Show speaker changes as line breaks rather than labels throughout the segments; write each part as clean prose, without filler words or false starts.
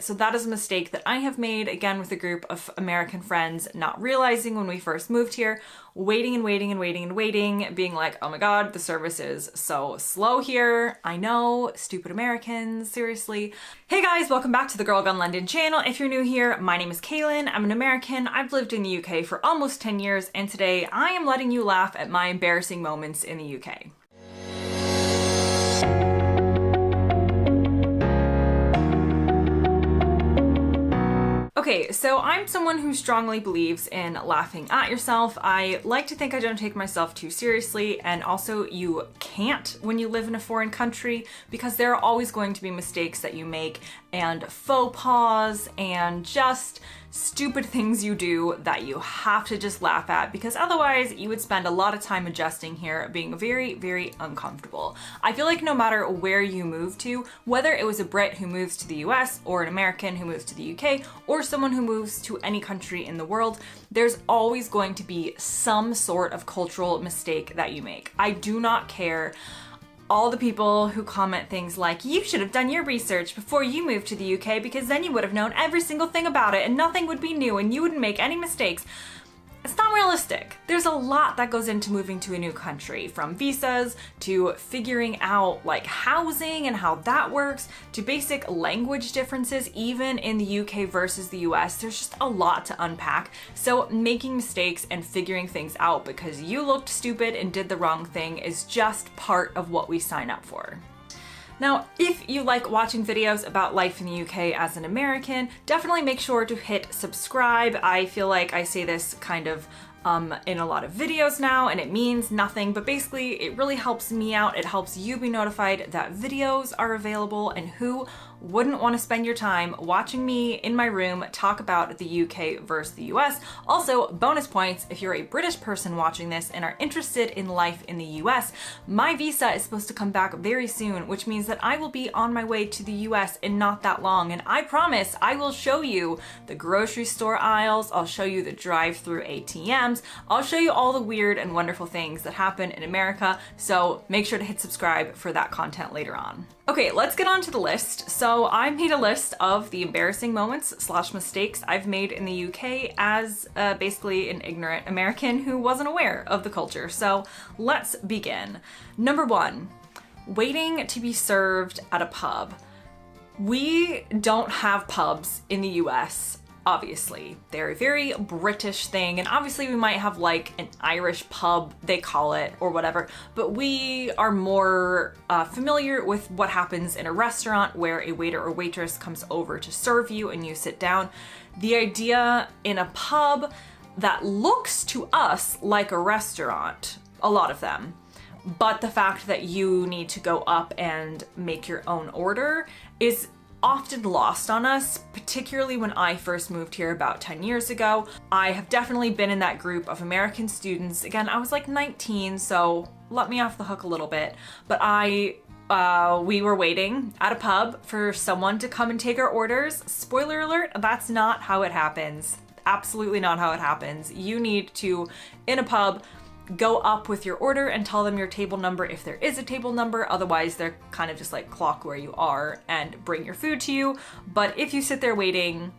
So that is a mistake that I have made, again, with a group of American friends, not realizing when we first moved here, waiting and waiting and waiting and waiting, being like, oh my God, the service is so slow here. I know, stupid Americans, seriously. Hey guys, welcome back to the Girl Gone London channel. If you're new here, my name is Kaylin. I'm an American. I've lived in the UK for almost 10 years, and today I am letting you laugh at my embarrassing moments in the UK. Okay, so I'm someone who strongly believes in laughing at yourself. I like to think I don't take myself too seriously, and also you can't when you live in a foreign country because there are always going to be mistakes that you make and faux pas and just stupid things you do that you have to just laugh at because otherwise you would spend a lot of time adjusting here, being very, very uncomfortable. I feel like no matter where you move to, whether it was a Brit who moves to the US or an American who moves to the UK or someone who moves to any country in the world, there's always going to be some sort of cultural mistake that you make. I do not care all the people who comment things like, you should have done your research before you moved to the UK because then you would have known every single thing about it and nothing would be new and you wouldn't make any mistakes. It's not realistic. There's a lot that goes into moving to a new country, from visas to figuring out like housing and how that works to basic language differences even in the UK versus the US. There's just a lot to unpack. So making mistakes and figuring things out because you looked stupid and did the wrong thing is just part of what we sign up for. Now, if you like watching videos about life in the UK as an American, definitely make sure to hit subscribe. I feel like I say this kind of in a lot of videos now and it means nothing, but basically it really helps me out. It helps you be notified that videos are available, and who wouldn't want to spend your time watching me in my room talk about the UK versus the US. Also, bonus points if you're a British person watching this and are interested in life in the US. My visa is supposed to come back very soon, which means that I will be on my way to the US in not that long, and I promise I will show you the grocery store aisles, I'll show you the drive-through ATMs, I'll show you all the weird and wonderful things that happen in America, so make sure to hit subscribe for that content later on. Okay, let's get on to the list. So I made a list of the embarrassing moments / mistakes I've made in the UK as basically an ignorant American who wasn't aware of the culture. So let's begin. Number 1, waiting to be served at a pub. We don't have pubs in the US. Obviously, they're a very British thing, and obviously we might have like an Irish pub, they call it, or whatever, but we are more familiar with what happens in a restaurant where a waiter or waitress comes over to serve you and you sit down. The idea in a pub that looks to us like a restaurant, a lot of them, but the fact that you need to go up and make your own order is often lost on us, particularly when I first moved here about 10 years ago. I have definitely been in that group of American students. Again, I was like 19, so let me off the hook a little bit. But we were waiting at a pub for someone to come and take our orders. Spoiler alert, that's not how it happens. Absolutely not how it happens. You need to, in a pub, go up with your order and tell them your table number if there is a table number. Otherwise, they're kind of just like clock where you are and bring your food to you. But if you sit there waiting,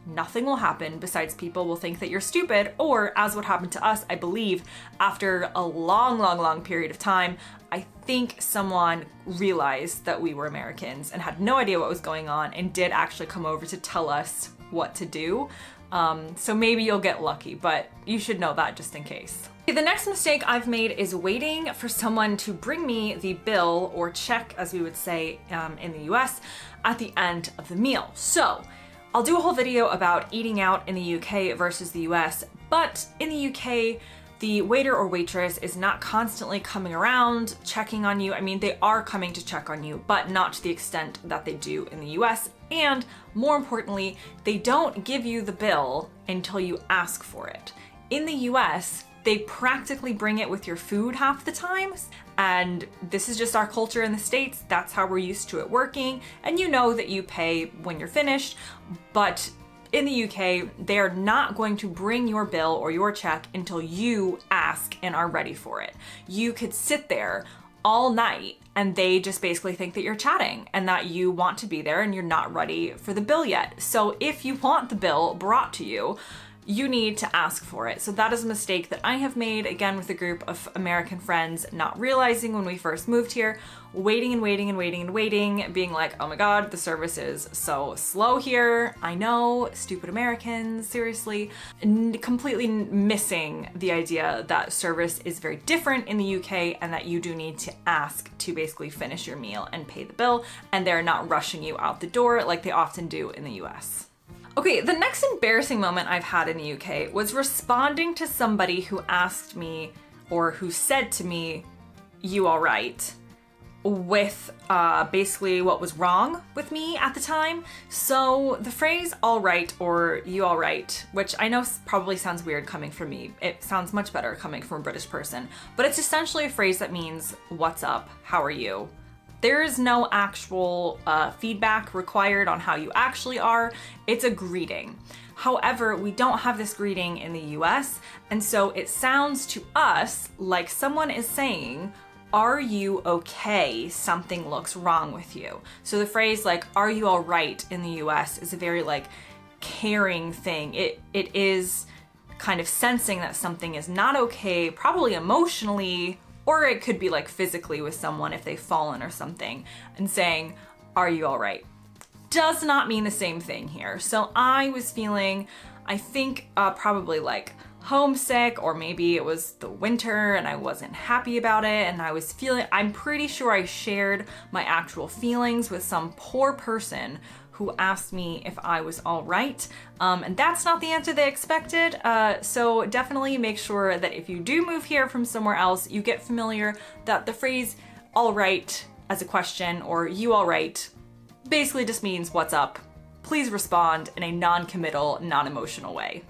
nothing will happen besides people will think that you're stupid, or as what happened to us, I believe, after a long period of time, I think someone realized that we were Americans and had no idea what was going on and did actually come over to tell us what to do. So maybe you'll get lucky, but you should know that just in case. The next mistake I've made is waiting for someone to bring me the bill, or check as we would say in the US, at the end of the meal. So I'll do a whole video about eating out in the UK versus the US, but in the UK, the waiter or waitress is not constantly coming around checking on you. I mean, they are coming to check on you, but not to the extent that they do in the US. And more importantly, they don't give you the bill until you ask for it. In the US, they practically bring it with your food half the time. And this is just our culture in the States. That's how we're used to it working. And you know that you pay when you're finished, but in the UK, they're not going to bring your bill or your check until you ask and are ready for it. You could sit there all night and they just basically think that you're chatting and that you want to be there and you're not ready for the bill yet. So if you want the bill brought to you, you need to ask for it. So that is a mistake that I have made, again, with a group of American friends, not realizing when we first moved here, waiting and waiting and waiting and waiting, being like, oh my God, the service is so slow here. I know, stupid Americans, seriously. Completely missing the idea that service is very different in the UK and that you do need to ask to basically finish your meal and pay the bill, and they're not rushing you out the door like they often do in the US. Okay, the next embarrassing moment I've had in the UK was responding to somebody who asked me, or who said to me, "You all right?" with basically what was wrong with me at the time. So the phrase "all right" or "you all right," which I know probably sounds weird coming from me, it sounds much better coming from a British person, but it's essentially a phrase that means, "What's up? How are you?" There is no actual feedback required on how you actually are. It's a greeting. However, we don't have this greeting in the US, and so it sounds to us like someone is saying, "Are you okay? Something looks wrong with you." So the phrase like, "Are you all right?" in the US is a very like caring thing. It is kind of sensing that something is not okay, probably emotionally, or it could be like physically with someone if they've fallen or something, and saying, "Are you all right?" Does not mean the same thing here. So I was feeling, I think probably like homesick, or maybe it was the winter and I wasn't happy about it, and I was feeling, I'm pretty sure I shared my actual feelings with some poor person who asked me if I was all right. And that's not the answer they expected. So definitely make sure that if you do move here from somewhere else, you get familiar that the phrase "all right" as a question, or "you all right," basically just means "what's up?" Please respond in a non-committal, non-emotional way.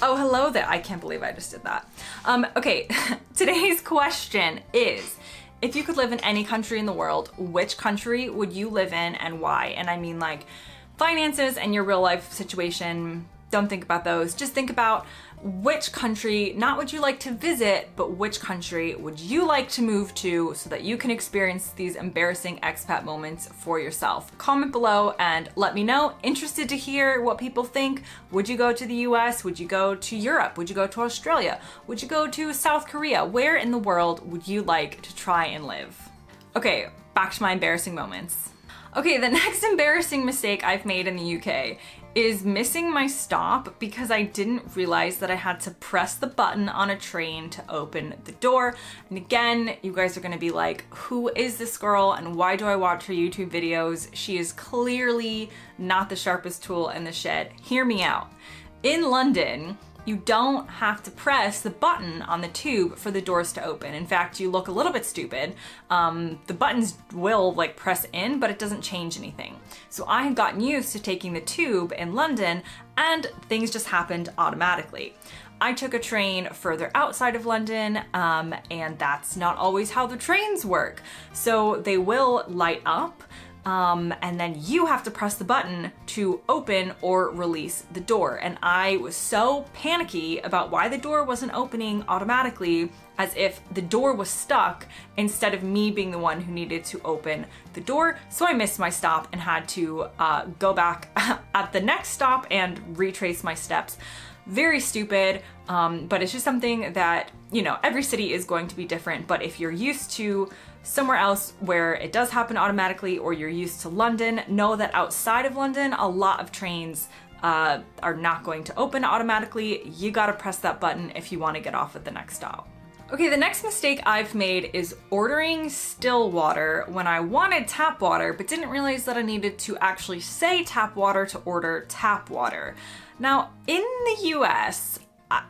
Oh, hello there. I can't believe I just did that. Okay, today's question is, if you could live in any country in the world, which country would you live in and why? And I mean like finances and your real life situation. Don't think about those. Just think about which country, not would you like to visit, but which country would you like to move to so that you can experience these embarrassing expat moments for yourself. Comment below and let me know. Interested to hear what people think. Would you go to the US? Would you go to Europe? Would you go to Australia? Would you go to South Korea? Where in the world would you like to try and live? Okay, back to my embarrassing moments. Okay, the next embarrassing mistake I've made in the UK is missing my stop because I didn't realize that I had to press the button on a train to open the door. And again, you guys are gonna be like, who is this girl and why do I watch her YouTube videos? She is clearly not the sharpest tool in the shed. Hear me out. In London, you don't have to press the button on the tube for the doors to open. In fact, you look a little bit stupid. The buttons will like press in, but it doesn't change anything. So I had gotten used to taking the tube in London and things just happened automatically. I took a train further outside of London, and that's not always how the trains work. So they will light up, and then you have to press the button to open or release the door. And I was so panicky about why the door wasn't opening automatically, as if the door was stuck instead of me being the one who needed to open the door. So I missed my stop and had to go back at the next stop and retrace my steps. Very stupid, but it's just something that, you know, every city is going to be different, but if you're used to somewhere else where it does happen automatically, or you're used to London, know that outside of London, a lot of trains are not going to open automatically. You gotta press that button if you wanna get off at the next stop. Okay, the next mistake I've made is ordering still water when I wanted tap water, but didn't realize that I needed to actually say tap water to order tap water. Now, in the US,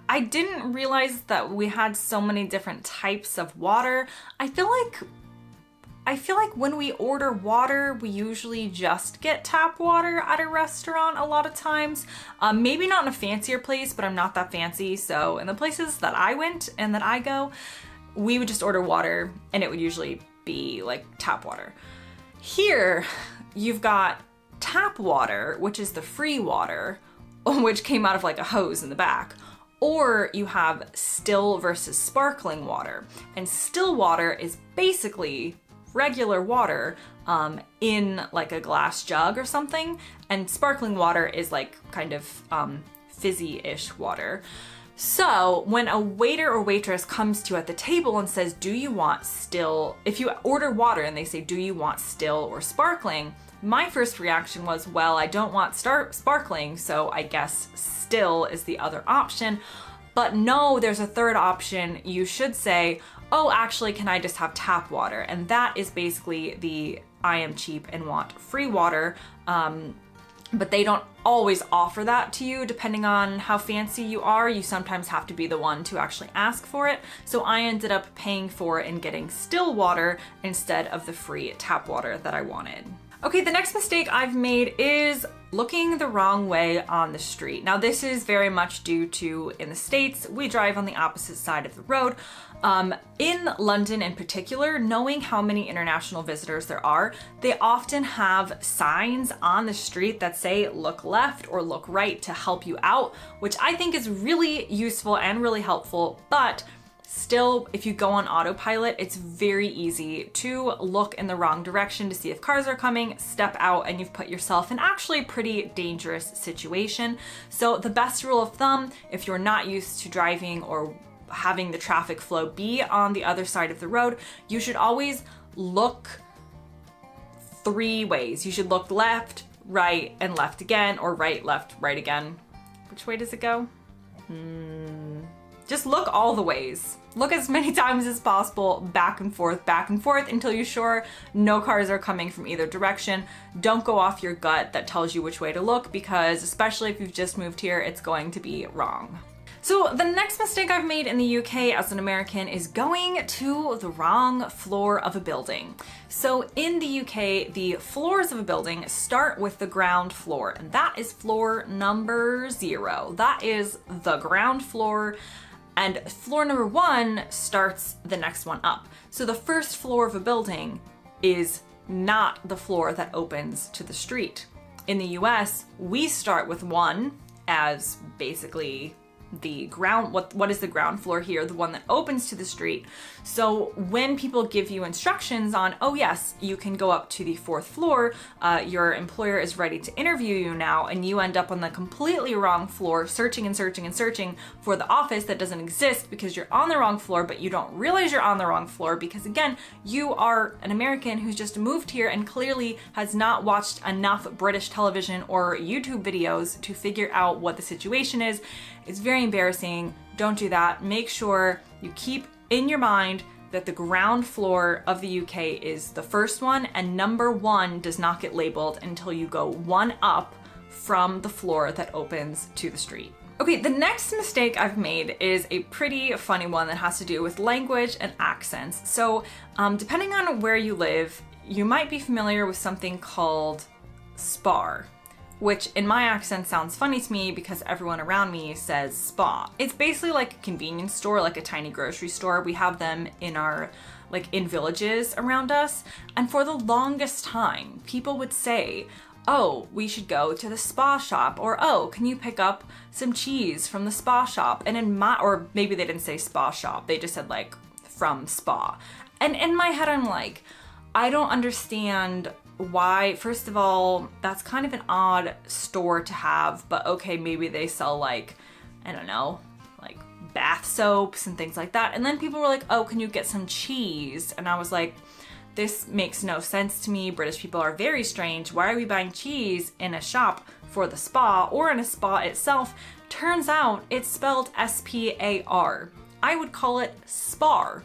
I didn't realize that we had so many different types of water. I feel like when we order water, we usually just get tap water at a restaurant a lot of times. Maybe not in a fancier place, but I'm not that fancy. So in the places that I went and that I go, we would just order water and it would usually be like tap water. Here, you've got tap water, which is the free water, which came out of like a hose in the back. Or you have still versus sparkling water. And still water is basically regular water in like a glass jug or something. And sparkling water is like kind of fizzy-ish water. So when a waiter or waitress comes to you at the table and says, do you want still, if you order water and they say, do you want still or sparkling? My first reaction was, well, I don't want sparkling, so I guess still is the other option. But no, there's a third option. You should say, oh, actually, can I just have tap water? And that is basically the I am cheap and want free water. But they don't always offer that to you depending on how fancy you are. You sometimes have to be the one to actually ask for it. So I ended up paying for it and getting still water instead of the free tap water that I wanted. Okay, the next mistake I've made is looking the wrong way on the street. Now this is very much due to, in the States, we drive on the opposite side of the road. In London in particular, knowing how many international visitors there are, they often have signs on the street that say look left or look right to help you out, which I think is really useful and really helpful, but still, if you go on autopilot, it's very easy to look in the wrong direction to see if cars are coming, step out, and you've put yourself in actually a pretty dangerous situation. So the best rule of thumb, if you're not used to driving or having the traffic flow be on the other side of the road, you should always look 3 ways. You should look left, right, and left again, or right, left, right again. Which way does it go? Just look all the ways. Look as many times as possible, back and forth, until you're sure no cars are coming from either direction. Don't go off your gut that tells you which way to look, because especially if you've just moved here, it's going to be wrong. So the next mistake I've made in the UK as an American is going to the wrong floor of a building. So in the UK, the floors of a building start with the ground floor, and that is floor number 0. That is the ground floor. And floor number 1 starts the next one up. So the first floor of a building is not the floor that opens to the street. In the US, we start with 1 as basically the ground, what is the ground floor here, the one that opens to the street. So when people give you instructions on, oh yes, you can go up to the 4th floor, your employer is ready to interview you now, and you end up on the completely wrong floor, searching and searching and searching for the office that doesn't exist because you're on the wrong floor, but you don't realize you're on the wrong floor because, again, you are an American who's just moved here and clearly has not watched enough British television or YouTube videos to figure out what the situation is. It's very embarrassing. Don't do that. Make sure you keep in your mind that the ground floor of the UK is the first one, and number 1 does not get labeled until you go 1 up from the floor that opens to the street. Okay, the next mistake I've made is a pretty funny one that has to do with language and accents. So depending on where you live, you might be familiar with something called Spar, which in my accent sounds funny to me because everyone around me says spa. It's basically like a convenience store, like a tiny grocery store. We have them in our, in villages around us. And for the longest time, people would say, oh, we should go to the spa shop, or oh, can you pick up some cheese from the spa shop? And or maybe they didn't say spa shop, they just said from spa. And in my head, I'm like, I don't understand why. First of all, that's kind of an odd store to have, but okay, maybe they sell I don't know, bath soaps and things like that. And then people were like, oh, can you get some cheese? And I was like, this makes no sense to me. British people are very strange. Why are we buying cheese in a shop for the spa or in a spa itself? Turns out it's spelled S-P-A-R. I would call it spar.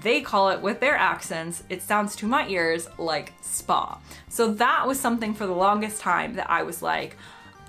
They call it, with their accents, it sounds to my ears like spa. So that was something for the longest time that I was like,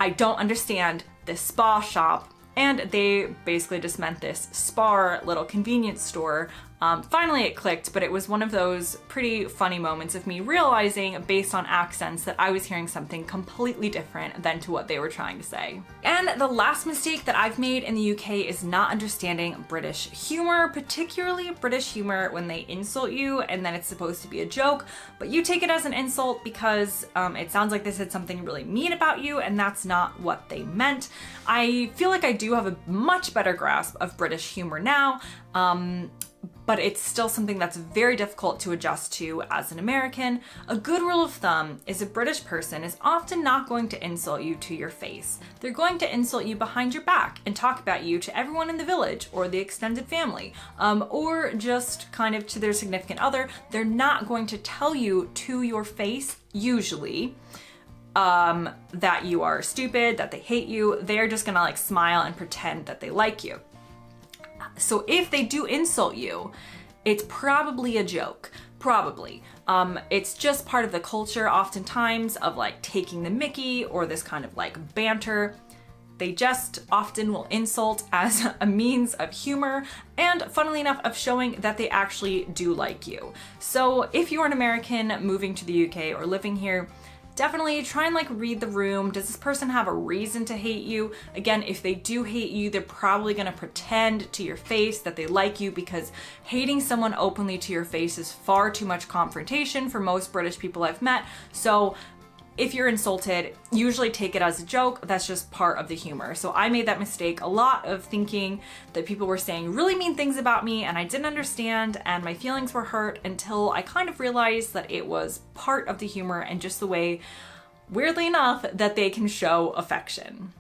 I don't understand this spa shop. And they basically just meant this Spar little convenience store Finally it clicked, but it was one of those pretty funny moments of me realizing, based on accents, that I was hearing something completely different than to what they were trying to say. And the last mistake that I've made in the UK is not understanding British humor, particularly British humor when they insult you and then it's supposed to be a joke, but you take it as an insult because it sounds like they said something really mean about you, and that's not what they meant. I feel like I do have a much better grasp of British humor now, but it's still something that's very difficult to adjust to as an American. A good rule of thumb is a British person is often not going to insult you to your face. They're going to insult you behind your back and talk about you to everyone in the village or the extended family, or just kind of to their significant other. They're not going to tell you to your face, usually, that you are stupid, that they hate you. They're just gonna like smile and pretend that they like you. So if they do insult you, it's probably a joke. Probably. It's just part of the culture oftentimes of like taking the mickey or this kind of like banter. They just often will insult as a means of humor and, funnily enough, of showing that they actually do like you. So if you're an American moving to the UK or living here, definitely try and like read the room. Does this person have a reason to hate you? Again, if they do hate you, they're probably gonna pretend to your face that they like you, because hating someone openly to your face is far too much confrontation for most British people I've met. So if you're insulted, usually take it as a joke. That's just part of the humor. So I made that mistake a lot of thinking that people were saying really mean things about me and I didn't understand, and my feelings were hurt, until I kind of realized that it was part of the humor and just the way, weirdly enough, that they can show affection.